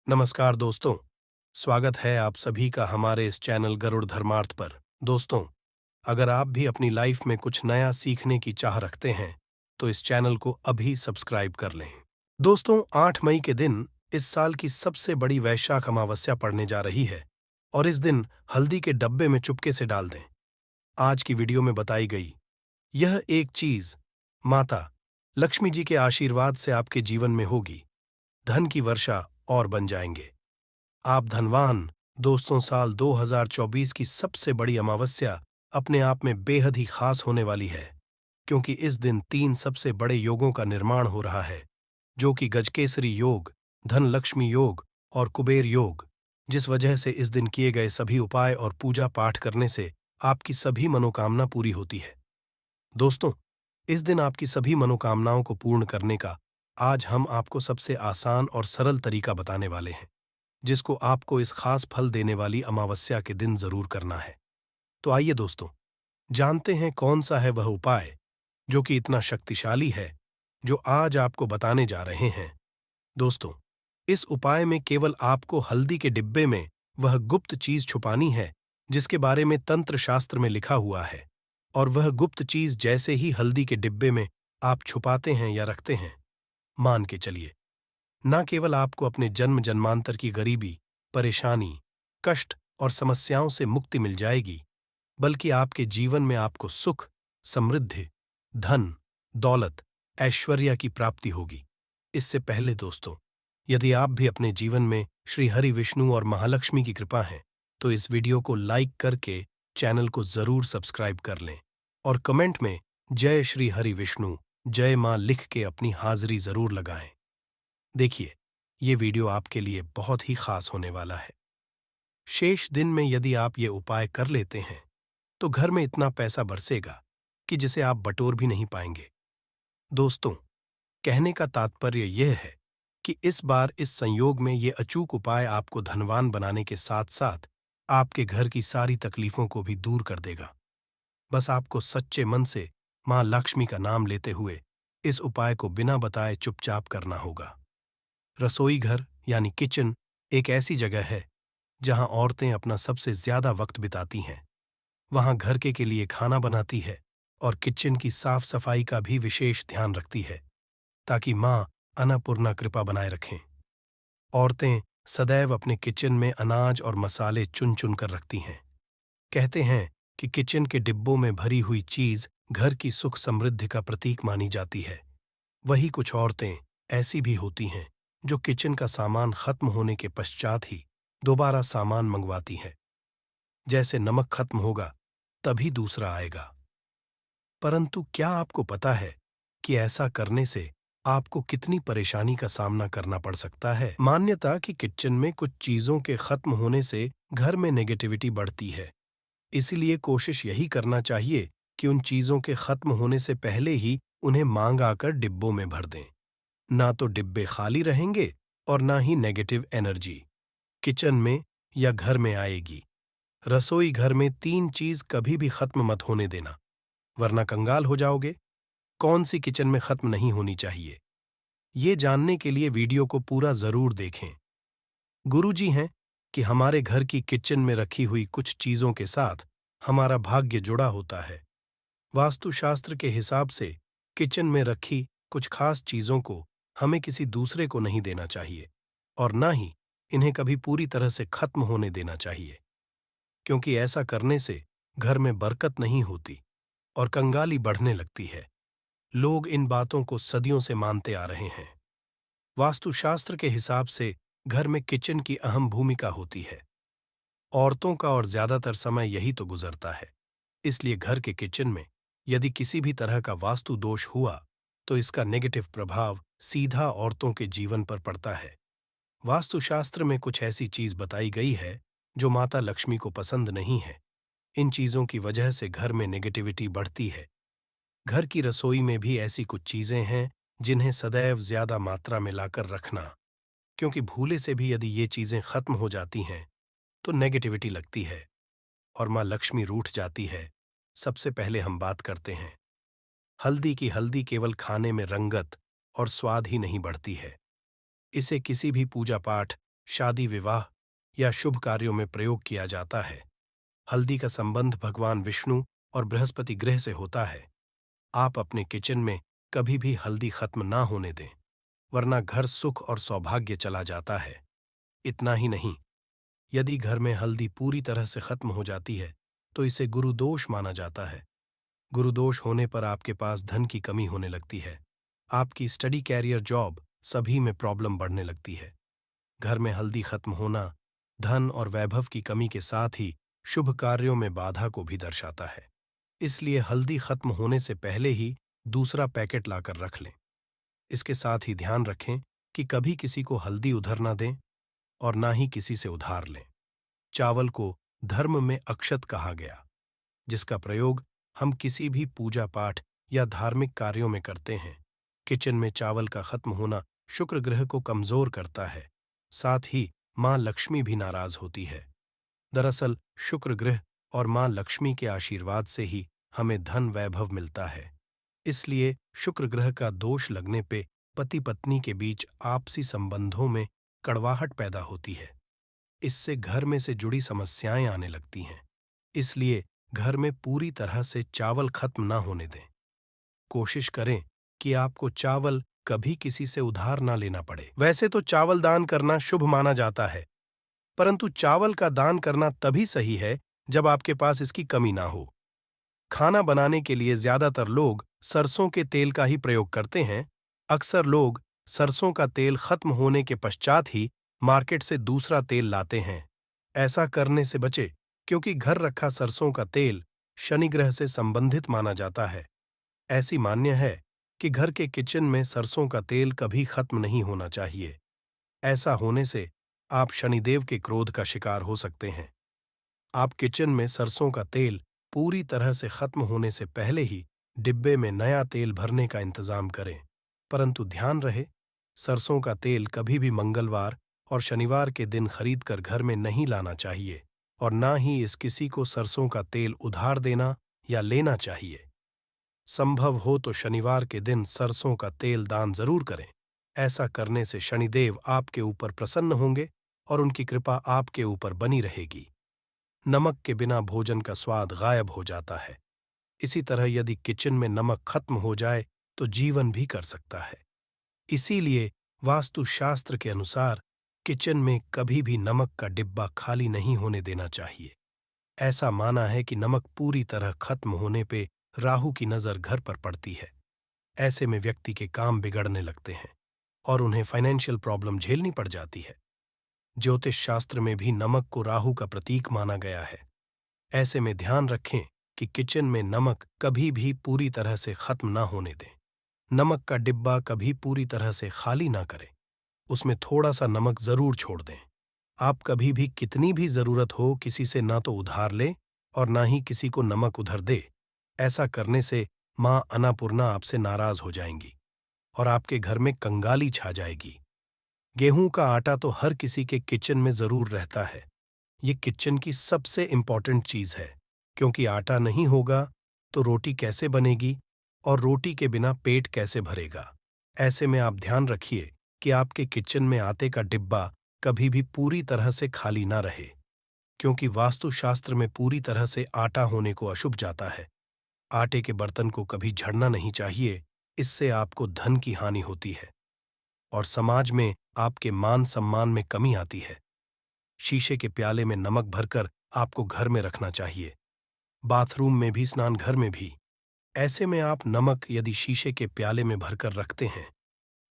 नमस्कार दोस्तों, स्वागत है आप सभी का हमारे इस चैनल गरुड़ धर्मार्थ पर। दोस्तों, अगर आप भी अपनी लाइफ में कुछ नया सीखने की चाह रखते हैं, तो इस चैनल को अभी सब्सक्राइब कर लें। दोस्तों, 8 मई के दिन इस साल की सबसे बड़ी वैशाख अमावस्या पड़ने जा रही है और इस दिन हल्दी के डब्बे में चुपके से डाल दें। आज की वीडियो में बताई गई यह एक चीज माता लक्ष्मी जी के आशीर्वाद से आपके जीवन में होगी, धन की वर्षा और बन जाएंगे। आप धनवान। दोस्तों, साल 2024 की सबसे बड़ी अमावस्या अपने आप में बेहद ही खास होने वाली है, क्योंकि इस दिन 3 सबसे बड़े योगों का निर्माण हो रहा है, जो कि गजकेसरी योग, धन लक्ष्मी योग और कुबेर योग, जिस वजह से इस दिन किए गए सभी उपाय और पूजा पाठ करने से आपकी सभी मनोकामना पूरी होती है। दोस्तों, इस दिन आपकी सभी मनोकामनाओं को पूर्ण करने का आज हम आपको सबसे आसान और सरल तरीका बताने वाले हैं, जिसको आपको इस खास फल देने वाली अमावस्या के दिन जरूर करना है। तो आइए दोस्तों, जानते हैं कौन सा है वह उपाय जो कि इतना शक्तिशाली है, जो आज आपको बताने जा रहे हैं। दोस्तों, इस उपाय में केवल आपको हल्दी के डिब्बे में वह गुप्त चीज छुपानी है, जिसके बारे में तंत्र शास्त्र में लिखा हुआ है, और वह गुप्त चीज जैसे ही हल्दी के डिब्बे में आप छुपाते हैं या रखते हैं, मान के चलिए, न केवल आपको अपने जन्म जन्मांतर की गरीबी, परेशानी, कष्ट और समस्याओं से मुक्ति मिल जाएगी, बल्कि आपके जीवन में आपको सुख, समृद्धि, धन, दौलत, ऐश्वर्य की प्राप्ति होगी। इससे पहले दोस्तों, यदि आप भी अपने जीवन में श्री हरि विष्णु और महालक्ष्मी की कृपा है, तो इस वीडियो को लाइक करके चैनल को जरूर सब्सक्राइब कर लें और कमेंट में जय श्री हरि विष्णु, जय मां लिख के अपनी हाजिरी जरूर लगाएं। देखिए, ये वीडियो आपके लिए बहुत ही खास होने वाला है। शेष दिन में यदि आप ये उपाय कर लेते हैं, तो घर में इतना पैसा बरसेगा कि जिसे आप बटोर भी नहीं पाएंगे। दोस्तों, कहने का तात्पर्य यह है कि इस बार इस संयोग में ये अचूक उपाय आपको धनवान बनाने के साथ साथ आपके घर की सारी तकलीफों को भी दूर कर देगा। बस आपको सच्चे मन से मां लक्ष्मी का नाम लेते हुए इस उपाय को बिना बताए चुपचाप करना होगा। रसोई घर यानी किचन एक ऐसी जगह है जहां औरतें अपना सबसे ज्यादा वक्त बिताती हैं। वहां घर के लिए खाना बनाती है और किचन की साफ सफाई का भी विशेष ध्यान रखती है, ताकि मां अन्नपूर्णा कृपा बनाए रखें। औरतें सदैव अपने किचन में अनाज और मसाले चुन चुन कर रखती हैं। कहते हैं कि किचन के डिब्बों में भरी हुई चीज घर की सुख समृद्धि का प्रतीक मानी जाती है। वही कुछ औरतें ऐसी भी होती हैं जो किचन का सामान खत्म होने के पश्चात ही दोबारा सामान मंगवाती हैं। जैसे नमक खत्म होगा तभी दूसरा आएगा। परंतु क्या आपको पता है कि ऐसा करने से आपको कितनी परेशानी का सामना करना पड़ सकता है? मान्यता कि किचन में कुछ चीजों के खत्म होने से घर में नेगेटिविटी बढ़ती है। इसीलिए कोशिश यही करना चाहिए कि उन चीजों के खत्म होने से पहले ही उन्हें मांग आकर डिब्बों में भर दें। ना तो डिब्बे खाली रहेंगे और ना ही नेगेटिव एनर्जी किचन में या घर में आएगी। रसोई घर में 3 चीज कभी भी खत्म मत होने देना, वरना कंगाल हो जाओगे। कौन सी किचन में खत्म नहीं होनी चाहिए, ये जानने के लिए वीडियो को पूरा जरूर देखें। गुरुजी हैं कि हमारे घर की किचन में रखी हुई कुछ चीजों के साथ हमारा भाग्य जुड़ा होता है। वास्तुशास्त्र के हिसाब से किचन में रखी कुछ खास चीजों को हमें किसी दूसरे को नहीं देना चाहिए और ना ही इन्हें कभी पूरी तरह से खत्म होने देना चाहिए, क्योंकि ऐसा करने से घर में बरकत नहीं होती और कंगाली बढ़ने लगती है। लोग इन बातों को सदियों से मानते आ रहे हैं। वास्तुशास्त्र के हिसाब से घर में किचन की अहम भूमिका होती है। औरतों का और ज्यादातर समय यही तो गुजरता है। इसलिए घर के किचन में यदि किसी भी तरह का वास्तु दोष हुआ, तो इसका नेगेटिव प्रभाव सीधा औरतों के जीवन पर पड़ता है। वास्तुशास्त्र में कुछ ऐसी चीज बताई गई है जो माता लक्ष्मी को पसंद नहीं है। इन चीजों की वजह से घर में नेगेटिविटी बढ़ती है। घर की रसोई में भी ऐसी कुछ चीजें हैं जिन्हें सदैव ज्यादा मात्रा में लाकर रखना, क्योंकि भूले से भी यदि ये चीजें खत्म हो जाती हैं तो नेगेटिविटी लगती है और मां लक्ष्मी रूठ जाती है। सबसे पहले हम बात करते हैं हल्दी की। हल्दी केवल खाने में रंगत और स्वाद ही नहीं बढ़ती है, इसे किसी भी पूजा पाठ, शादी विवाह या शुभ कार्यों में प्रयोग किया जाता है। हल्दी का संबंध भगवान विष्णु और बृहस्पति ग्रह से होता है। आप अपने किचन में कभी भी हल्दी खत्म ना होने दें, वरना घर सुख और सौभाग्य चला जाता है। इतना ही नहीं, यदि घर में हल्दी पूरी तरह से खत्म हो जाती है तो इसे गुरुदोष माना जाता है। गुरुदोष होने पर आपके पास धन की कमी होने लगती है। आपकी स्टडी, कैरियर, जॉब सभी में प्रॉब्लम बढ़ने लगती है। घर में हल्दी खत्म होना धन और वैभव की कमी के साथ ही शुभ कार्यों में बाधा को भी दर्शाता है। इसलिए हल्दी खत्म होने से पहले ही दूसरा पैकेट लाकर रख लें। इसके साथ ही ध्यान रखें कि कभी किसी को हल्दी उधार ना दें और ना ही किसी से उधार लें। चावल को धर्म में अक्षत कहा गया, जिसका प्रयोग हम किसी भी पूजा पाठ या धार्मिक कार्यों में करते हैं। किचन में चावल का खत्म होना शुक्र ग्रह को कमजोर करता है, साथ ही मां लक्ष्मी भी नाराज होती है। दरअसल शुक्र ग्रह और मां लक्ष्मी के आशीर्वाद से ही हमें धन वैभव मिलता है। इसलिए शुक्र ग्रह का दोष लगने पे पति पत्नी के बीच आपसी संबंधों में कड़वाहट पैदा होती है। इससे घर में से जुड़ी समस्याएं आने लगती हैं। इसलिए घर में पूरी तरह से चावल खत्म ना होने दें। कोशिश करें कि आपको चावल कभी किसी से उधार ना लेना पड़े। वैसे तो चावल दान करना शुभ माना जाता है, परंतु चावल का दान करना तभी सही है जब आपके पास इसकी कमी ना हो। खाना बनाने के लिए ज्यादातर लोग सरसों के तेल का ही प्रयोग करते हैं। अक्सर लोग सरसों का तेल खत्म होने के पश्चात ही मार्केट से दूसरा तेल लाते हैं। ऐसा करने से बचे, क्योंकि घर रखा सरसों का तेल शनि ग्रह से संबंधित माना जाता है। ऐसी मान्य है कि घर के किचन में सरसों का तेल कभी खत्म नहीं होना चाहिए। ऐसा होने से आप शनिदेव के क्रोध का शिकार हो सकते हैं। आप किचन में सरसों का तेल पूरी तरह से खत्म होने से पहले ही डिब्बे में नया तेल भरने का इंतजाम करें। परंतु ध्यान रहे, सरसों का तेल कभी भी मंगलवार और शनिवार के दिन खरीदकर घर में नहीं लाना चाहिए और ना ही इस किसी को सरसों का तेल उधार देना या लेना चाहिए। संभव हो तो शनिवार के दिन सरसों का तेल दान जरूर करें। ऐसा करने से शनिदेव आपके ऊपर प्रसन्न होंगे और उनकी कृपा आपके ऊपर बनी रहेगी। नमक के बिना भोजन का स्वाद गायब हो जाता है। इसी तरह यदि किचन में नमक खत्म हो जाए तो जीवन भी कर सकता है। इसीलिए वास्तुशास्त्र के अनुसार किचन में कभी भी नमक का डिब्बा खाली नहीं होने देना चाहिए। ऐसा माना है कि नमक पूरी तरह खत्म होने पे राहु की नजर घर पर पड़ती है। ऐसे में व्यक्ति के काम बिगड़ने लगते हैं और उन्हें फाइनेंशियल प्रॉब्लम झेलनी पड़ जाती है। ज्योतिष शास्त्र में भी नमक को राहु का प्रतीक माना गया है। ऐसे में ध्यान रखें कि किचन में नमक कभी भी पूरी तरह से खत्म ना होने दें। नमक का डिब्बा कभी पूरी तरह से खाली ना करें, उसमें थोड़ा सा नमक जरूर छोड़ दें। आप कभी भी कितनी भी जरूरत हो किसी से ना तो उधार ले और ना ही किसी को नमक उधार दे। ऐसा करने से मां अन्नपूर्णा आपसे नाराज हो जाएंगी और आपके घर में कंगाली छा जाएगी। गेहूं का आटा तो हर किसी के किचन में जरूर रहता है। ये किचन की सबसे इंपॉर्टेंट चीज है, क्योंकि आटा नहीं होगा तो रोटी कैसे बनेगी और रोटी के बिना पेट कैसे भरेगा। ऐसे में आप ध्यान रखिए कि आपके किचन में आटे का डिब्बा कभी भी पूरी तरह से खाली ना रहे, क्योंकि वास्तुशास्त्र में पूरी तरह से आटा होने को अशुभ जाता है। आटे के बर्तन को कभी झड़ना नहीं चाहिए, इससे आपको धन की हानि होती है और समाज में आपके मान सम्मान में कमी आती है। शीशे के प्याले में नमक भरकर आपको घर में रखना चाहिए, बाथरूम में भी, स्नान घर में भी। ऐसे में आप नमक यदि शीशे के प्याले में भरकर रखते हैं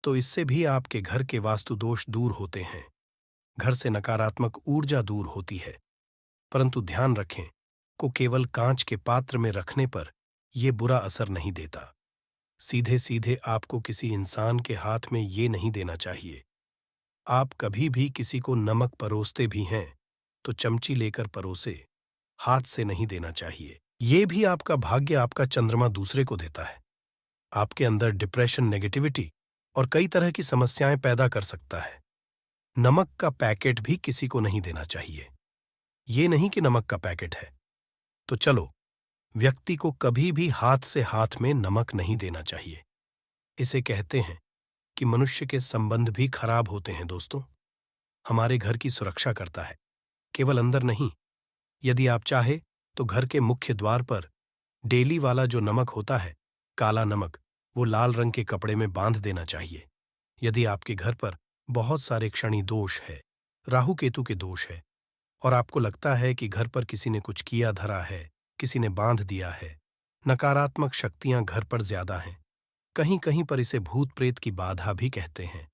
तो इससे भी आपके घर के वास्तु दोष दूर होते हैं, घर से नकारात्मक ऊर्जा दूर होती है। परंतु ध्यान रखें को केवल कांच के पात्र में रखने पर यह बुरा असर नहीं देता। सीधे सीधे आपको किसी इंसान के हाथ में ये नहीं देना चाहिए। आप कभी भी किसी को नमक परोसते भी हैं तो चमची लेकर परोसे, हाथ से नहीं देना चाहिए। ये भी आपका भाग्य, आपका चंद्रमा दूसरे को देता है। आपके अंदर डिप्रेशन, नेगेटिविटी और कई तरह की समस्याएं पैदा कर सकता है। नमक का पैकेट भी किसी को नहीं देना चाहिए। ये नहीं कि नमक का पैकेट है तो चलो, व्यक्ति को कभी भी हाथ से हाथ में नमक नहीं देना चाहिए। इसे कहते हैं कि मनुष्य के संबंध भी खराब होते हैं दोस्तों। हमारे घर की सुरक्षा करता है, केवल अंदर नहीं। यदि आप चाहे तो घर के मुख्य द्वार पर डेली वाला जो नमक होता है, काला नमक, वो लाल रंग के कपड़े में बांध देना चाहिए। यदि आपके घर पर बहुत सारे क्षणि दोष है, राहु केतु के दोष है, और आपको लगता है कि घर पर किसी ने कुछ किया धरा है, किसी ने बांध दिया है, नकारात्मक शक्तियां घर पर ज्यादा हैं, कहीं कहीं पर इसे भूत प्रेत की बाधा भी कहते हैं,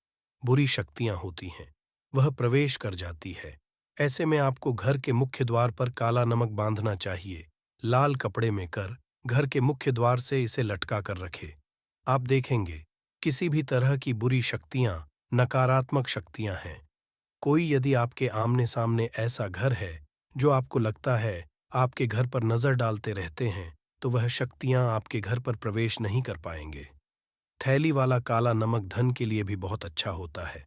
बुरी शक्तियां होती हैं, वह प्रवेश कर जाती है। ऐसे में आपको घर के मुख्य द्वार पर काला नमक बांधना चाहिए, लाल कपड़े में कर घर के मुख्य द्वार से इसे लटका कर रखे। आप देखेंगे किसी भी तरह की बुरी शक्तियां, नकारात्मक शक्तियां हैं, कोई यदि आपके आमने सामने ऐसा घर है जो आपको लगता है आपके घर पर नजर डालते रहते हैं, तो वह शक्तियां आपके घर पर प्रवेश नहीं कर पाएंगे। थैली वाला काला नमक धन के लिए भी बहुत अच्छा होता है।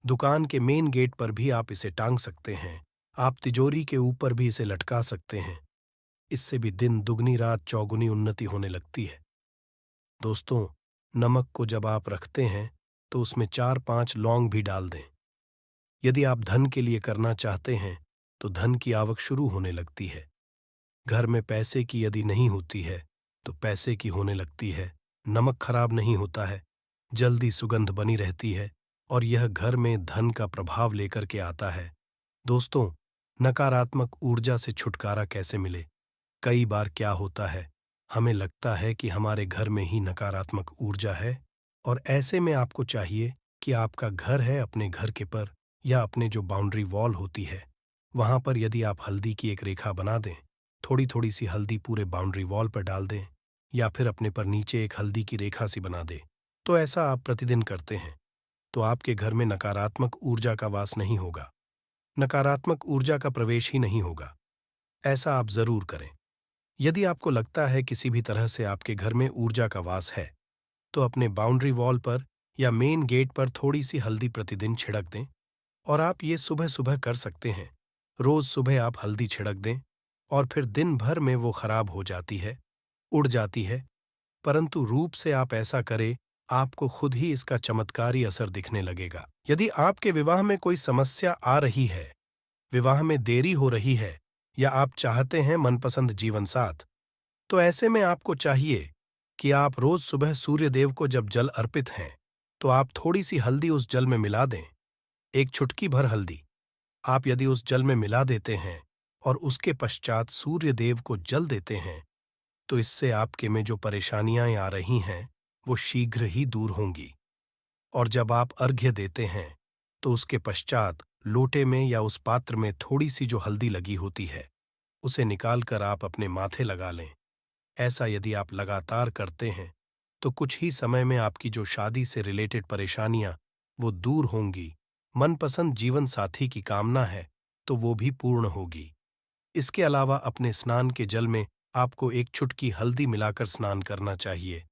दुकान के मेन गेट पर भी आप इसे टांग सकते हैं। आप तिजोरी के ऊपर भी इसे लटका सकते हैं। इससे भी दिन दुगनी रात चौगुनी उन्नति होने लगती है। दोस्तों, नमक को जब आप रखते हैं तो उसमें 4-5 लौंग भी डाल दें। यदि आप धन के लिए करना चाहते हैं तो धन की आवक शुरू होने लगती है। घर में पैसे की यदि नहीं होती है तो पैसे की होने लगती है। नमक खराब नहीं होता है, जल्दी सुगंध बनी रहती है, और यह घर में धन का प्रभाव लेकर के आता है। दोस्तों, नकारात्मक ऊर्जा से छुटकारा कैसे मिले? कई बार क्या होता है, हमें लगता है कि हमारे घर में ही नकारात्मक ऊर्जा है, और ऐसे में आपको चाहिए कि आपका घर है, अपने घर के पर या अपने जो बाउंड्री वॉल होती है, वहां पर यदि आप हल्दी की एक रेखा बना दें, थोड़ी थोड़ी सी हल्दी पूरे बाउंड्री वॉल पर डाल दें, या फिर अपने पर नीचे एक हल्दी की रेखा सी बना दें, तो ऐसा आप प्रतिदिन करते हैं तो आपके घर में नकारात्मक ऊर्जा का वास नहीं होगा, नकारात्मक ऊर्जा का प्रवेश ही नहीं होगा। ऐसा आप जरूर करें। यदि आपको लगता है किसी भी तरह से आपके घर में ऊर्जा का वास है, तो अपने बाउंड्री वॉल पर या मेन गेट पर थोड़ी सी हल्दी प्रतिदिन छिड़क दें, और आप ये सुबह सुबह कर सकते हैं। रोज सुबह आप हल्दी छिड़क दें, और फिर दिन भर में वो खराब हो जाती है, उड़ जाती है, परंतु रूप से आप ऐसा करें, आपको खुद ही इसका चमत्कारी असर दिखने लगेगा। यदि आपके विवाह में कोई समस्या आ रही है, विवाह में देरी हो रही है, या आप चाहते हैं मनपसंद जीवन साथ, तो ऐसे में आपको चाहिए कि आप रोज सुबह सूर्य देव को जब जल अर्पित हैं, तो आप थोड़ी सी हल्दी उस जल में मिला दें। एक चुटकी भर हल्दी आप यदि उस जल में मिला देते हैं और उसके पश्चात सूर्य देव को जल देते हैं, तो इससे आपके में जो परेशानियां आ रही हैं वो शीघ्र ही दूर होंगी। और जब आप अर्घ्य देते हैं तो उसके पश्चात लोटे में या उस पात्र में थोड़ी सी जो हल्दी लगी होती है, उसे निकालकर आप अपने माथे लगा लें। ऐसा यदि आप लगातार करते हैं तो कुछ ही समय में आपकी जो शादी से रिलेटेड परेशानियां वो दूर होंगी। मनपसंद जीवन साथी की कामना है तो वो भी पूर्ण होगी। इसके अलावा अपने स्नान के जल में आपको एक चुटकी हल्दी मिलाकर स्नान करना चाहिए।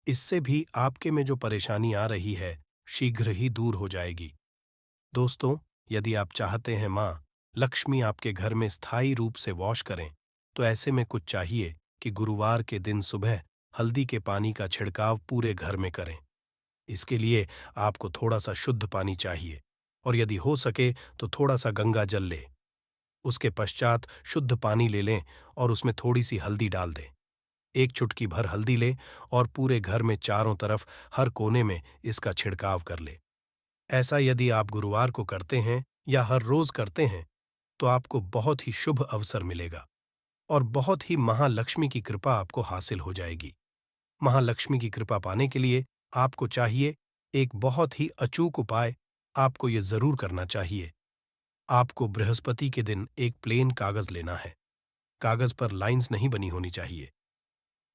इससे भी आपके में जो परेशानी आ रही है शीघ्र ही दूर हो जाएगी। दोस्तों, यदि आप चाहते हैं माँ लक्ष्मी आपके घर में स्थायी रूप से वॉश करें, तो ऐसे में कुछ चाहिए कि गुरुवार के दिन सुबह हल्दी के पानी का छिड़काव पूरे घर में करें। इसके लिए आपको थोड़ा सा शुद्ध पानी चाहिए, और यदि हो सके तो थोड़ा सा गंगा जल ले। उसके पश्चात शुद्ध पानी ले लें और उसमें थोड़ी सी हल्दी डाल दें। एक चुटकी भर हल्दी ले और पूरे घर में चारों तरफ हर कोने में इसका छिड़काव कर ले। ऐसा यदि आप गुरुवार को करते हैं या हर रोज करते हैं तो आपको बहुत ही शुभ अवसर मिलेगा, और बहुत ही महालक्ष्मी की कृपा आपको हासिल हो जाएगी। महालक्ष्मी की कृपा पाने के लिए आपको चाहिए एक बहुत ही अचूक उपाय। आपको यह जरूर करना चाहिए। आपको बृहस्पति के दिन एक प्लेन कागज लेना है। कागज पर लाइंस नहीं बनी होनी चाहिए।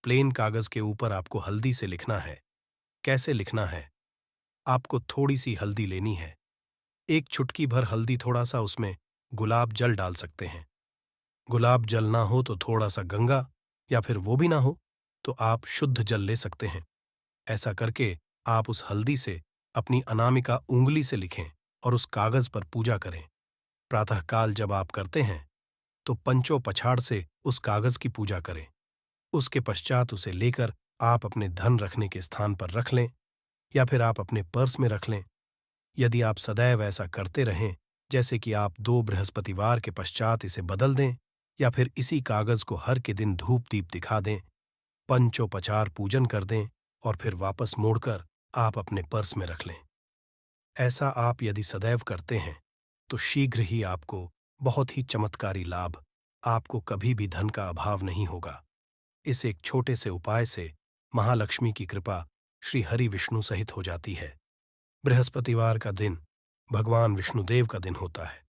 प्लेन कागज के ऊपर आपको हल्दी से लिखना है। कैसे लिखना है? आपको थोड़ी सी हल्दी लेनी है, एक चुटकी भर हल्दी, थोड़ा सा उसमें गुलाब जल डाल सकते हैं। गुलाब जल ना हो तो थोड़ा सा गंगा, या फिर वो भी ना हो तो आप शुद्ध जल ले सकते हैं। ऐसा करके आप उस हल्दी से अपनी अनामिका उंगली से लिखें और उस कागज पर पूजा करें। प्रातःकाल जब आप करते हैं तो पंचों पछाड़ से उस कागज की पूजा करें। उसके पश्चात उसे लेकर आप अपने धन रखने के स्थान पर रख लें, या फिर आप अपने पर्स में रख लें। यदि आप सदैव ऐसा करते रहें जैसे कि आप 2 बृहस्पतिवार के पश्चात इसे बदल दें या फिर इसी कागज को हर के दिन धूप दीप दिखा दें, पंचोपचार पूजन कर दें और फिर वापस मोड़कर आप अपने पर्स में रख लें। ऐसा आप यदि सदैव करते हैं तो शीघ्र ही आपको बहुत ही चमत्कारी लाभ, आपको कभी भी धन का अभाव नहीं होगा। इस एक छोटे से उपाय से महालक्ष्मी की कृपा श्री हरि विष्णु सहित हो जाती है। बृहस्पतिवार का दिन भगवान विष्णुदेव का दिन होता है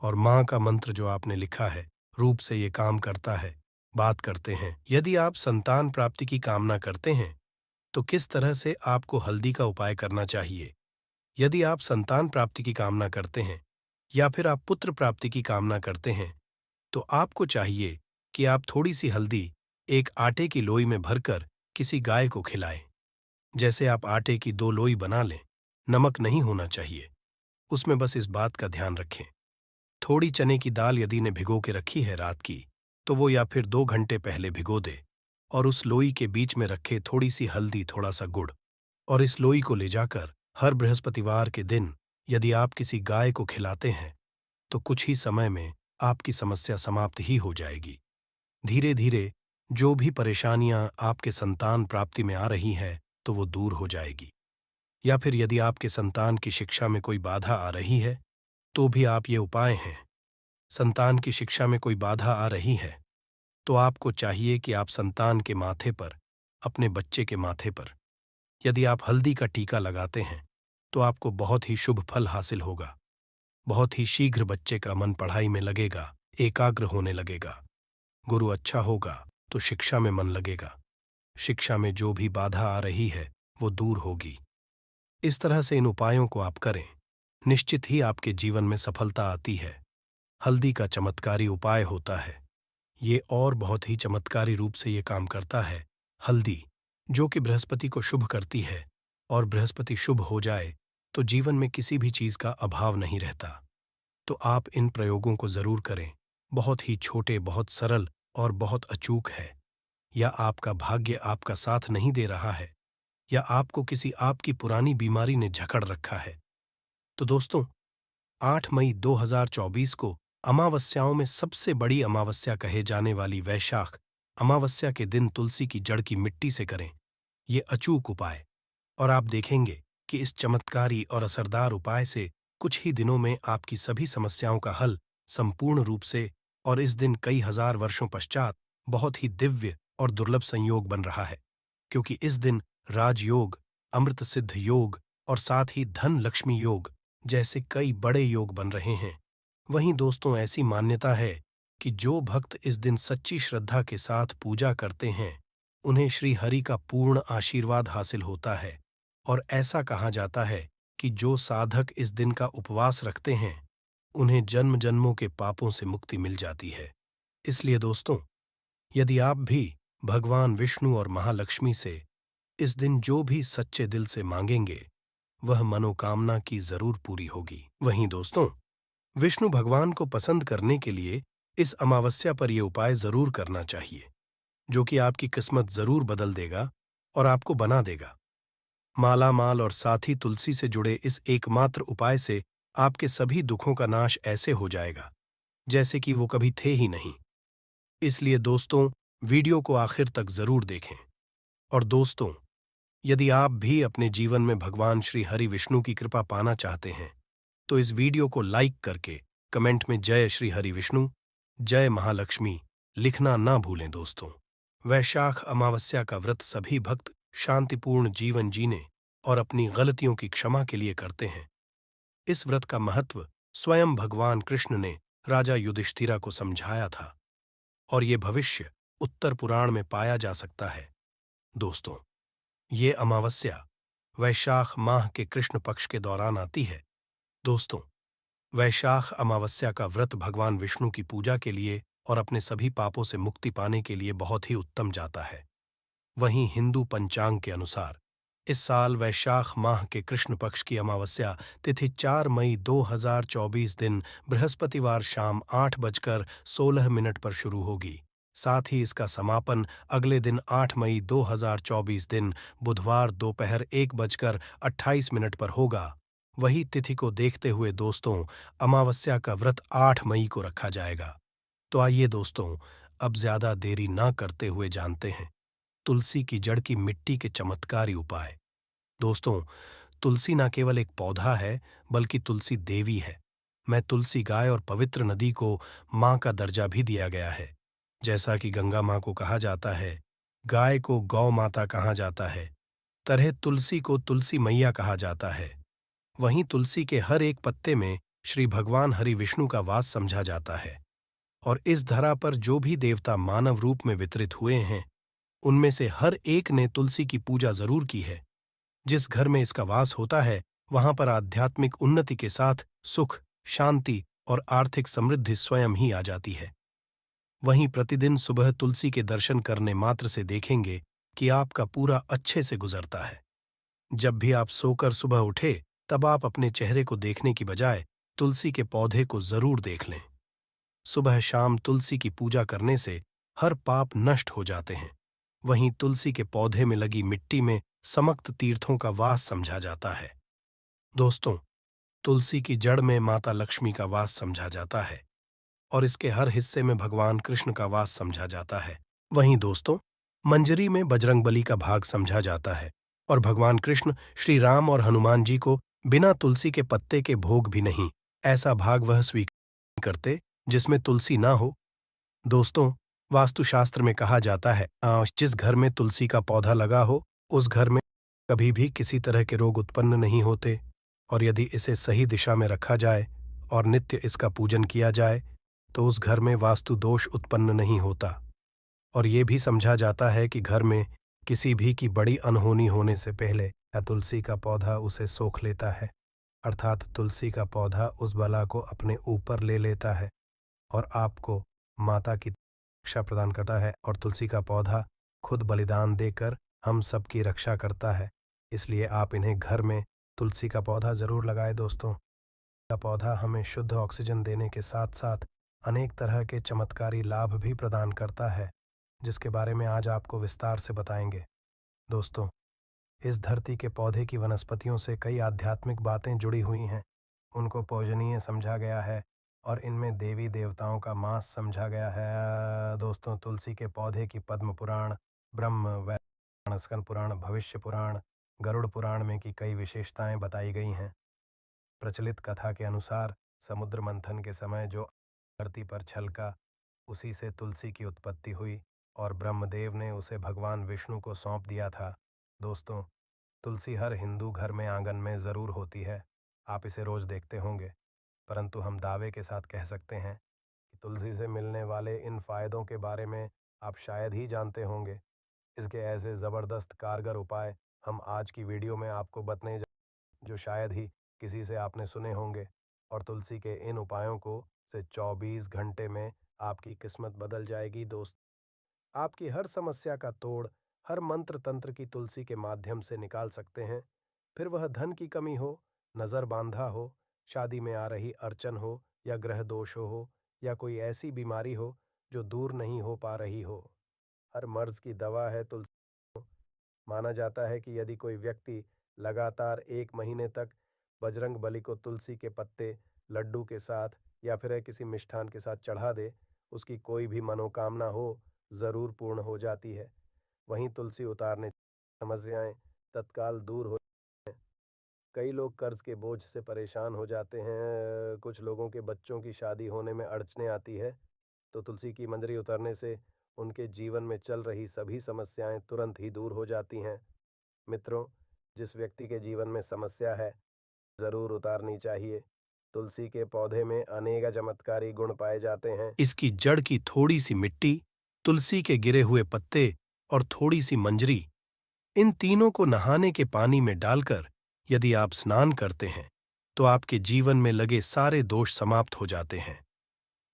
और माँ का मंत्र जो आपने लिखा है रूप से ये काम करता है। बात करते हैं, यदि आप संतान प्राप्ति की कामना करते हैं तो किस तरह से आपको हल्दी का उपाय करना चाहिए। यदि आप संतान प्राप्ति की कामना करते हैं या फिर आप पुत्र प्राप्ति की कामना करते हैं तो आपको चाहिए कि आप थोड़ी सी हल्दी एक आटे की लोई में भरकर किसी गाय को खिलाएं। जैसे आप आटे की 2 लोई बना लें, नमक नहीं होना चाहिए, उसमें बस इस बात का ध्यान रखें। थोड़ी चने की दाल यदि ने भिगो के रखी है रात की, तो वो या फिर 2 घंटे पहले भिगो दे और उस लोई के बीच में रखे थोड़ी सी हल्दी, थोड़ा सा गुड़, और इस लोई को ले जाकर हर बृहस्पतिवार के दिन यदि आप किसी गाय को खिलाते हैं तो कुछ ही समय में आपकी समस्या समाप्त ही हो जाएगी। धीरे धीरे जो भी परेशानियां आपके संतान प्राप्ति में आ रही हैं तो वो दूर हो जाएगी। या फिर यदि आपके संतान की शिक्षा में कोई बाधा आ रही है तो भी आप ये उपाय हैं। संतान की शिक्षा में कोई बाधा आ रही है तो आपको चाहिए कि आप संतान के माथे पर, अपने बच्चे के माथे पर यदि आप हल्दी का टीका लगाते हैं तो आपको बहुत ही शुभ फल हासिल होगा। बहुत ही शीघ्र बच्चे का मन पढ़ाई में लगेगा, एकाग्र होने लगेगा। गुरु अच्छा होगा तो शिक्षा में मन लगेगा। शिक्षा में जो भी बाधा आ रही है वो दूर होगी। इस तरह से इन उपायों को आप करें, निश्चित ही आपके जीवन में सफलता आती है। हल्दी का चमत्कारी उपाय होता है ये और बहुत ही चमत्कारी रूप से ये काम करता है। हल्दी जो कि बृहस्पति को शुभ करती है और बृहस्पति शुभ हो जाए तो जीवन में किसी भी चीज का अभाव नहीं रहता। तो आप इन प्रयोगों को जरूर करें। बहुत ही छोटे, बहुत सरल और बहुत अचूक है। या आपका भाग्य आपका साथ नहीं दे रहा है या आपको किसी आपकी पुरानी बीमारी ने जकड़ रखा है तो दोस्तों 8 मई 2024 को अमावस्याओं में सबसे बड़ी अमावस्या कहे जाने वाली वैशाख अमावस्या के दिन तुलसी की जड़ की मिट्टी से करें ये अचूक उपाय, और आप देखेंगे कि इस चमत्कारी और असरदार उपाय से कुछ ही दिनों में आपकी सभी समस्याओं का हल संपूर्ण रूप से, और इस दिन कई हजार वर्षों पश्चात बहुत ही दिव्य और दुर्लभ संयोग बन रहा है, क्योंकि इस दिन राजयोग, अमृत सिद्ध योग और साथ ही धन लक्ष्मी योग जैसे कई बड़े योग बन रहे हैं। वहीं दोस्तों ऐसी मान्यता है कि जो भक्त इस दिन सच्ची श्रद्धा के साथ पूजा करते हैं उन्हें श्री हरि का पूर्ण आशीर्वाद हासिल होता है, और ऐसा कहा जाता है कि जो साधक इस दिन का उपवास रखते हैं उन्हें जन्म जन्मों के पापों से मुक्ति मिल जाती है। इसलिए दोस्तों यदि आप भी भगवान विष्णु और महालक्ष्मी से इस दिन जो भी सच्चे दिल से मांगेंगे वह मनोकामना की जरूर पूरी होगी। वहीं दोस्तों विष्णु भगवान को पसंद करने के लिए इस अमावस्या पर यह उपाय जरूर करना चाहिए जो कि आपकी किस्मत जरूर बदल देगा और आपको बना देगा। माला माल और साथ ही तुलसी से जुड़े इस एकमात्र उपाय से आपके सभी दुखों का नाश ऐसे हो जाएगा जैसे कि वो कभी थे ही नहीं। इसलिए दोस्तों वीडियो को आखिर तक जरूर देखें। और दोस्तों यदि आप भी अपने जीवन में भगवान श्री हरि विष्णु की कृपा पाना चाहते हैं तो इस वीडियो को लाइक करके कमेंट में जय श्री हरि विष्णु, जय महालक्ष्मी लिखना ना भूलें। दोस्तों वैशाख अमावस्या का व्रत सभी भक्त शांतिपूर्ण जीवन जीने और अपनी गलतियों की क्षमा के लिए करते हैं। इस व्रत का महत्व स्वयं भगवान कृष्ण ने राजा युधिष्ठिरा को समझाया था और ये भविष्य उत्तर पुराण में पाया जा सकता है। दोस्तों ये अमावस्या वैशाख माह के कृष्ण पक्ष के दौरान आती है। दोस्तों वैशाख अमावस्या का व्रत भगवान विष्णु की पूजा के लिए और अपने सभी पापों से मुक्ति पाने के लिए बहुत ही उत्तम जाता है। वहीं हिंदू पंचांग के अनुसार इस साल वैशाख माह के कृष्ण पक्ष की अमावस्या तिथि 4 मई 2024 दिन बृहस्पतिवार शाम 8:16 पर शुरू होगी। साथ ही इसका समापन अगले दिन 8 मई 2024 दिन बुधवार दोपहर 1:28 पर होगा। वही तिथि को देखते हुए दोस्तों अमावस्या का व्रत 8 मई को रखा जाएगा। तो आइए दोस्तों, अब ज्यादा देरी ना करते हुए जानते हैं तुलसी की जड़ की मिट्टी के चमत्कारी उपाय। दोस्तों, तुलसी न केवल एक पौधा है, बल्कि तुलसी देवी है। मैं तुलसी गाय और पवित्र नदी को माँ का दर्जा भी दिया गया है। जैसा कि गंगा माँ को कहा जाता है, गाय को गौ माता कहा जाता है, तरह तुलसी को तुलसी मैया कहा जाता है। वहीं तुलसी के हर एक पत्ते में श्री भगवान हरि विष्णु का वास समझा जाता है। और इस धरा पर जो भी देवता मानव रूप में वितरित हुए हैं, उनमें से हर एक ने तुलसी की पूजा जरूर की है। जिस घर में इसका वास होता है, वहां पर आध्यात्मिक उन्नति के साथ सुख, शांति और आर्थिक समृद्धि स्वयं ही आ जाती है। वहीं प्रतिदिन सुबह तुलसी के दर्शन करने मात्र से देखेंगे कि आपका पूरा अच्छे से गुजरता है। जब भी आप सोकर सुबह उठे, तब आप अपने चेहरे को देखने की बजाय तुलसी के पौधे को जरूर देख लें। सुबह शाम तुलसी की पूजा करने से हर पाप नष्ट हो जाते हैं। वहीं तुलसी के पौधे में लगी मिट्टी में समक्त तीर्थों का वास समझा जाता है। दोस्तों, तुलसी की जड़ में माता लक्ष्मी का वास समझा जाता है और इसके हर हिस्से में भगवान कृष्ण का वास समझा जाता है। वहीं दोस्तों, मंजरी में बजरंगबली का भाग समझा जाता है और भगवान कृष्ण, श्री राम और हनुमान जी को बिना तुलसी के पत्ते के भोग भी नहीं, ऐसा भाग वह स्वीकार नहीं करते जिसमें तुलसी ना हो। दोस्तों, वास्तुशास्त्र में कहा जाता है, जिस घर में तुलसी का पौधा लगा हो, उस घर में कभी भी किसी तरह के रोग उत्पन्न नहीं होते। और यदि इसे सही दिशा में रखा जाए और नित्य इसका पूजन किया जाए, तो उस घर में वास्तु दोष उत्पन्न नहीं होता। और ये भी समझा जाता है कि घर में किसी भी की बड़ी अनहोनी होने से पहले या तुलसी का पौधा उसे सोख लेता है, अर्थात तुलसी का पौधा उस बला को अपने ऊपर ले लेता है और आपको माता की रक्षा प्रदान करता है। और तुलसी का पौधा खुद बलिदान देकर हम सबकी रक्षा करता है। इसलिए आप इन्हें घर में तुलसी का पौधा जरूर लगाएं दोस्तों। का पौधा हमें शुद्ध ऑक्सीजन देने के साथ साथ अनेक तरह के चमत्कारी लाभ भी प्रदान करता है, जिसके बारे में आज आपको विस्तार से बताएंगे। दोस्तों, इस धरती के पौधे की वनस्पतियों से कई आध्यात्मिक बातें जुड़ी हुई हैं। उनको पूजनीय समझा गया है और इनमें देवी देवताओं का मास समझा गया है। दोस्तों, तुलसी के पौधे की पद्म पुराण, ब्रह्म वैवर्त स्कंद पुराण, भविष्य पुराण, गरुड़ पुराण में की कई विशेषताएं बताई गई हैं। प्रचलित कथा के अनुसार समुद्र मंथन के समय जो धरती पर छलका, उसी से तुलसी की उत्पत्ति हुई और ब्रह्मदेव ने उसे भगवान विष्णु को सौंप दिया था। दोस्तों, तुलसी हर हिंदू घर में आंगन में ज़रूर होती है। आप इसे रोज़ देखते होंगे, परंतु हम दावे के साथ कह सकते हैं कि तुलसी से मिलने वाले इन फ़ायदों के बारे में आप शायद ही जानते होंगे। इसके ऐसे ज़बरदस्त कारगर उपाय हम आज की वीडियो में आपको बताने जो शायद ही किसी से आपने सुने होंगे। और तुलसी के इन उपायों को से 24 घंटे में आपकी किस्मत बदल जाएगी दोस्त। आपकी हर समस्या का तोड़ हर मंत्र तंत्र की तुलसी के माध्यम से निकाल सकते हैं। फिर वह धन की कमी हो, नज़र बांधा हो, शादी में आ रही अड़चन हो, या ग्रह दोष हो, या कोई ऐसी बीमारी हो जो दूर नहीं हो पा रही हो। हर मर्ज की दवा है तुलसी। माना जाता है कि यदि कोई व्यक्ति लगातार 1 महीने तक बजरंग बली को तुलसी के पत्ते लड्डू के साथ या फिर किसी मिष्ठान के साथ चढ़ा दे, उसकी कोई भी मनोकामना हो ज़रूर पूर्ण हो जाती है। वहीं तुलसी उतारने समस्याएं तत्काल दूर हो। कई लोग कर्ज के बोझ से परेशान हो जाते हैं, कुछ लोगों के बच्चों की शादी होने में अड़चनें आती है, तो तुलसी की मंजरी उतरने से उनके जीवन में चल रही सभी समस्याएं तुरंत ही दूर हो जाती हैं। मित्रों, जिस व्यक्ति के जीवन में समस्या है, ज़रूर उतारनी चाहिए। तुलसी के पौधे में अनेक चमत्कारी गुण पाए जाते हैं। इसकी जड़ की थोड़ी सी मिट्टी, तुलसी के गिरे हुए पत्ते और थोड़ी सी मंजरी, इन तीनों को नहाने के पानी में डालकर यदि आप स्नान करते हैं, तो आपके जीवन में लगे सारे दोष समाप्त हो जाते हैं।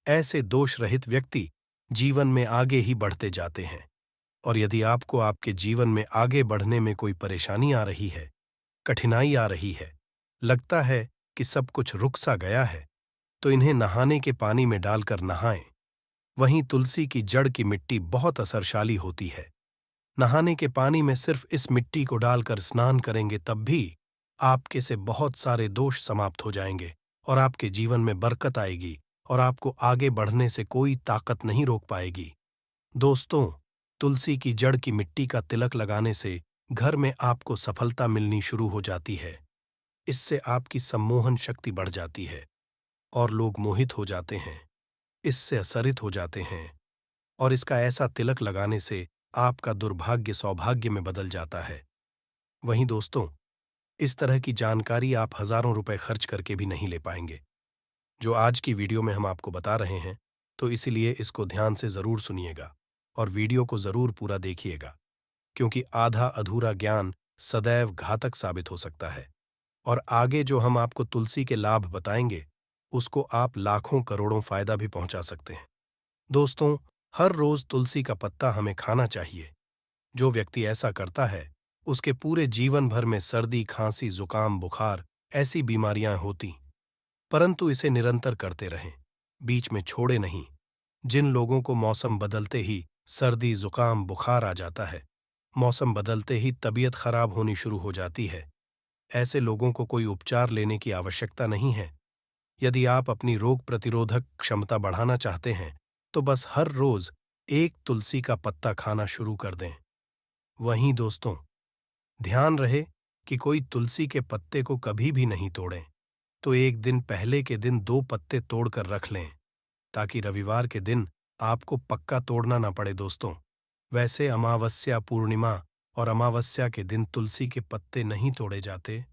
ऐसे दोष रहित व्यक्ति जीवन में आगे ही बढ़ते जाते हैं। और यदि आपको आपके जीवन में आगे बढ़ने में कोई परेशानी आ रही है, कठिनाई आ रही है, लगता है कि सब कुछ रुक सा गया है, तो इन्हें नहाने के पानी में डालकर नहाएं। वहीं तुलसी की जड़ की मिट्टी बहुत असरशाली होती है। नहाने के पानी में सिर्फ इस मिट्टी को डालकर स्नान करेंगे, तब भी आपके से बहुत सारे दोष समाप्त हो जाएंगे और आपके जीवन में बरकत आएगी और आपको आगे बढ़ने से कोई ताकत नहीं रोक पाएगी। दोस्तों, तुलसी की जड़ की मिट्टी का तिलक लगाने से घर में आपको सफलता मिलनी शुरू हो जाती है। इससे आपकी सम्मोहन शक्ति बढ़ जाती है और लोग मोहित हो जाते हैं, इससे असरित हो जाते हैं और इसका ऐसा तिलक लगाने से आपका दुर्भाग्य सौभाग्य में बदल जाता है। वहीं दोस्तों, इस तरह की जानकारी आप हजारों रुपए खर्च करके भी नहीं ले पाएंगे, जो आज की वीडियो में हम आपको बता रहे हैं। तो इसीलिए इसको ध्यान से जरूर सुनिएगा और वीडियो को जरूर पूरा देखिएगा, क्योंकि आधा अधूरा ज्ञान सदैव घातक साबित हो सकता है। और आगे जो हम आपको तुलसी के लाभ बताएंगे, उसको आप लाखों करोड़ों फायदा भी पहुंचा सकते हैं। दोस्तों, हर रोज तुलसी का पत्ता हमें खाना चाहिए। जो व्यक्ति ऐसा करता है, उसके पूरे जीवन भर में सर्दी, खांसी, जुकाम, बुखार ऐसी बीमारियां होती, परंतु इसे निरंतर करते रहें, बीच में छोड़े नहीं। जिन लोगों को मौसम बदलते ही सर्दी, जुकाम, बुखार आ जाता है, मौसम बदलते ही तबीयत खराब होनी शुरू हो जाती है, ऐसे लोगों को कोई उपचार लेने की आवश्यकता नहीं है। यदि आप अपनी रोग प्रतिरोधक क्षमता बढ़ाना चाहते हैं, तो बस हर रोज एक तुलसी का पत्ता खाना शुरू कर दें। वहीं दोस्तों, ध्यान रहे कि कोई तुलसी के पत्ते को कभी भी नहीं तोड़ें, तो एक दिन पहले के दिन 2 पत्ते तोड़कर रख लें, ताकि रविवार के दिन आपको पक्का तोड़ना ना पड़े। दोस्तों, वैसे अमावस्या, पूर्णिमा और अमावस्या के दिन तुलसी के पत्ते नहीं तोड़े जाते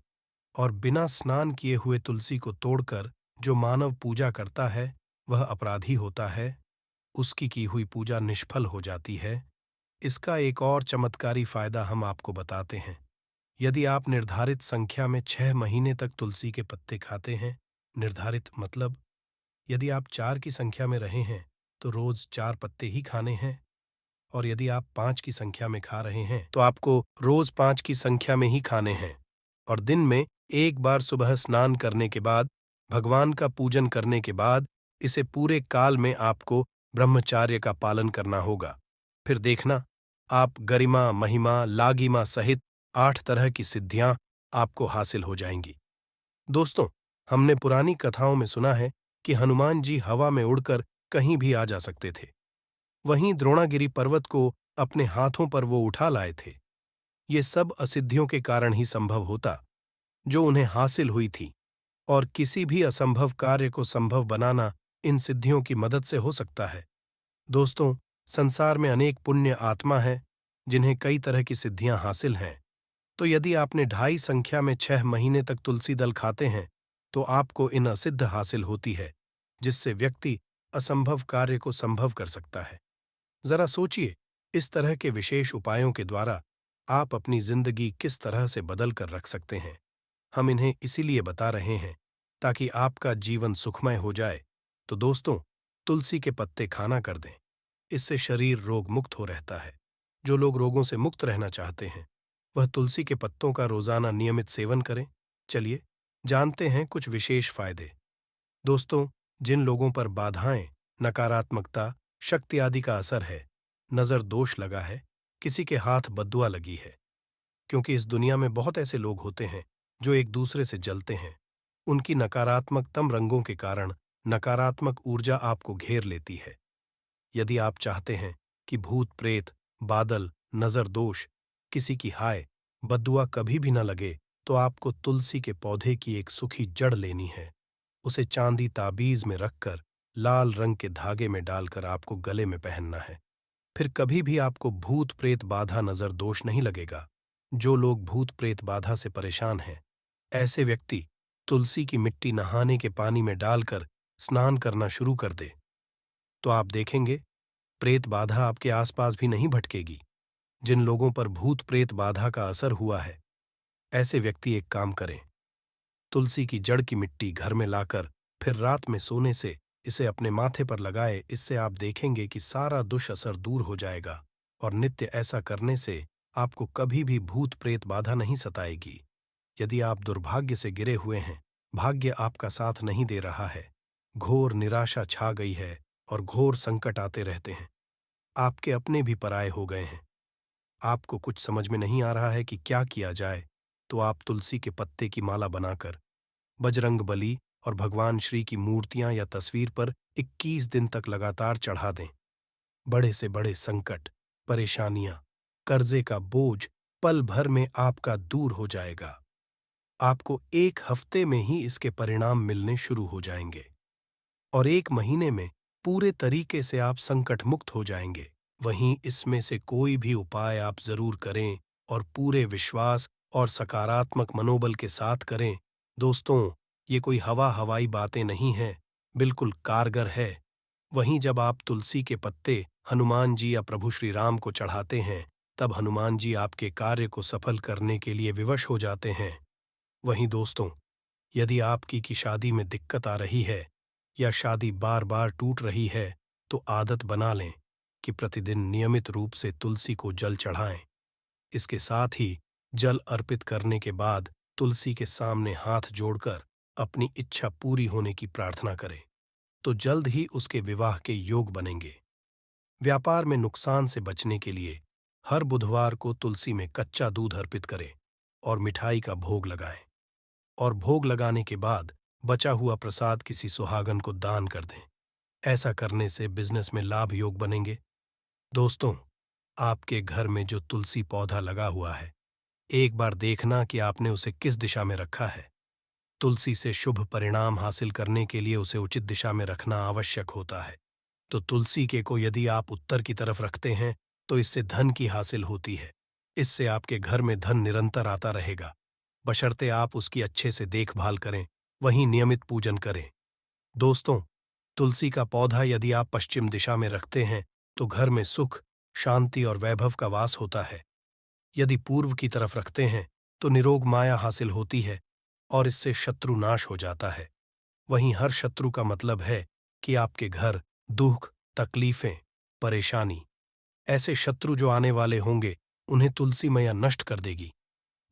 और बिना स्नान किए हुए तुलसी को तोड़कर जो मानव पूजा करता है, वह अपराधी होता है, उसकी की हुई पूजा निष्फल हो जाती है। इसका एक और चमत्कारी फायदा हम आपको बताते हैं। यदि आप निर्धारित संख्या में 6 महीने तक तुलसी के पत्ते खाते हैं, निर्धारित मतलब यदि आप 4 की संख्या में रहे हैं, तो रोज 4 पत्ते ही खाने हैं, और यदि आप 5 की संख्या में खा रहे हैं, तो आपको रोज 5 की संख्या में ही खाने हैं और दिन में एक बार सुबह स्नान करने के बाद, भगवान का पूजन करने के बाद, इसे पूरे काल में आपको ब्रह्मचार्य का पालन करना होगा। फिर देखना, आप गरिमा, महिमा, लागिमा सहित 8 तरह की सिद्धियां आपको हासिल हो जाएंगी। दोस्तों, हमने पुरानी कथाओं में सुना है कि हनुमान जी हवा में उड़कर कहीं भी आ जा सकते थे। वहीं द्रोणागिरी पर्वत को अपने हाथों पर वो उठा लाए थे। ये सब असिद्धियों के कारण ही संभव होता, जो उन्हें हासिल हुई थी, और किसी भी असंभव कार्य को संभव बनाना इन सिद्धियों की मदद से हो सकता है। दोस्तों, संसार में अनेक पुण्य आत्मा है जिन्हें कई तरह की सिद्धियां हासिल हैं। तो यदि आपने 2.5 संख्या में 6 महीने तक तुलसी दल खाते हैं, तो आपको इन असिद्ध हासिल होती है, जिससे व्यक्ति असंभव कार्य को संभव कर सकता है। जरा सोचिए, इस तरह के विशेष उपायों के द्वारा आप अपनी जिंदगी किस तरह से बदल कर रख सकते हैं। हम इन्हें इसीलिए बता रहे हैं ताकि आपका जीवन सुखमय हो जाए। तो दोस्तों, तुलसी के पत्ते खाना कर दें, इससे शरीर रोग मुक्त हो रहता है। जो लोग रोगों से मुक्त रहना चाहते हैं, वह तुलसी के पत्तों का रोजाना नियमित सेवन करें। चलिए जानते हैं कुछ विशेष फायदे। दोस्तों, जिन लोगों पर बाधाएं, नकारात्मकता, शक्ति आदि का असर है, नजर दोष लगा है, किसी के हाथ बद्दुआ लगी है, क्योंकि इस दुनिया में बहुत ऐसे लोग होते हैं जो एक दूसरे से जलते हैं। उनकी नकारात्मकतम रंगों के कारण नकारात्मक ऊर्जा आपको घेर लेती है। यदि आप चाहते हैं कि भूत प्रेत, बादल, नजर दोष, किसी की हाय, बद्दुआ कभी भी न लगे, तो आपको तुलसी के पौधे की एक सूखी जड़ लेनी है। उसे चांदी ताबीज में रखकर लाल रंग के धागे में डालकर आपको गले में पहनना है। फिर कभी भी आपको भूत प्रेत बाधा, नजर दोष नहीं लगेगा। जो लोग भूत प्रेत बाधा से परेशान हैं, ऐसे व्यक्ति तुलसी की मिट्टी नहाने के पानी में डालकर स्नान करना शुरू कर दे, तो आप देखेंगे प्रेत बाधा आपके आसपास भी नहीं भटकेगी। जिन लोगों पर भूत प्रेत बाधा का असर हुआ है, ऐसे व्यक्ति एक काम करें, तुलसी की जड़ की मिट्टी घर में लाकर फिर रात में सोने से इसे अपने माथे पर लगाए। इससे आप देखेंगे कि सारा दुष्असर दूर हो जाएगा और नित्य ऐसा करने से आपको कभी भी भूत प्रेत बाधा नहीं सताएगी। यदि आप दुर्भाग्य से गिरे हुए हैं, भाग्य आपका साथ नहीं दे रहा है, घोर निराशा छा गई है और घोर संकट आते रहते हैं, आपके अपने भी पराये हो गए हैं, आपको कुछ समझ में नहीं आ रहा है कि क्या किया जाए, तो आप तुलसी के पत्ते की माला बनाकर बजरंगबली और भगवान श्री की मूर्तियां या तस्वीर पर 21 दिन तक लगातार चढ़ा दें। बड़े से बड़े संकट, परेशानियां, कर्जे का बोझ पल भर में आपका दूर हो जाएगा। आपको 1 हफ्ते में ही इसके परिणाम मिलने शुरू हो जाएंगे और 1 महीने में पूरे तरीके से आप संकट मुक्त हो जाएंगे। वहीं इसमें से कोई भी उपाय आप जरूर करें और पूरे विश्वास और सकारात्मक मनोबल के साथ करें। दोस्तों, ये कोई हवाई बातें नहीं हैं, बिल्कुल कारगर है। वहीं जब आप तुलसी के पत्ते हनुमान जी या प्रभु श्री राम को चढ़ाते हैं, तब हनुमान जी आपके कार्य को सफल करने के लिए विवश हो जाते हैं। वहीं दोस्तों, यदि आपकी की शादी में दिक्कत आ रही है या शादी बार बार टूट रही है, तो आदत बना लें कि प्रतिदिन नियमित रूप से तुलसी को जल चढ़ाएं। इसके साथ ही जल अर्पित करने के बाद तुलसी के सामने हाथ जोड़कर अपनी इच्छा पूरी होने की प्रार्थना करें, तो जल्द ही उसके विवाह के योग बनेंगे। व्यापार में नुकसान से बचने के लिए हर बुधवार को तुलसी में कच्चा दूध अर्पित करें और मिठाई का भोग लगाएं, और भोग लगाने के बाद बचा हुआ प्रसाद किसी सुहागन को दान कर दें। ऐसा करने से बिजनेस में लाभ योग बनेंगे। दोस्तों, आपके घर में जो तुलसी पौधा लगा हुआ है, एक बार देखना कि आपने उसे किस दिशा में रखा है। तुलसी से शुभ परिणाम हासिल करने के लिए उसे उचित दिशा में रखना आवश्यक होता है। तो तुलसी के को यदि आप उत्तर की तरफ रखते हैं, तो इससे धन की हासिल होती है। इससे आपके घर में धन निरंतर आता रहेगा, बशर्ते आप उसकी अच्छे से देखभाल करें, वहीं नियमित पूजन करें। दोस्तों, तुलसी का पौधा यदि आप पश्चिम दिशा में रखते हैं, तो घर में सुख, शांति और वैभव का वास होता है। यदि पूर्व की तरफ रखते हैं, तो निरोग माया हासिल होती है और इससे शत्रु नाश हो जाता है। वहीं हर शत्रु का मतलब है कि आपके घर दुख, तकलीफें, परेशानी। ऐसे शत्रु जो आने वाले होंगे, उन्हें तुलसी मैया नष्ट कर देगी।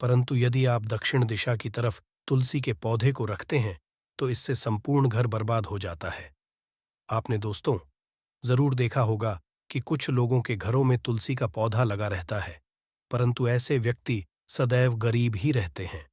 परंतु यदि आप दक्षिण दिशा की तरफ तुलसी के पौधे को रखते हैं, तो इससे संपूर्ण घर बर्बाद हो जाता है। आपने दोस्तों जरूर देखा होगा कि कुछ लोगों के घरों में तुलसी का पौधा लगा रहता है, परंतु ऐसे व्यक्ति सदैव गरीब ही रहते हैं।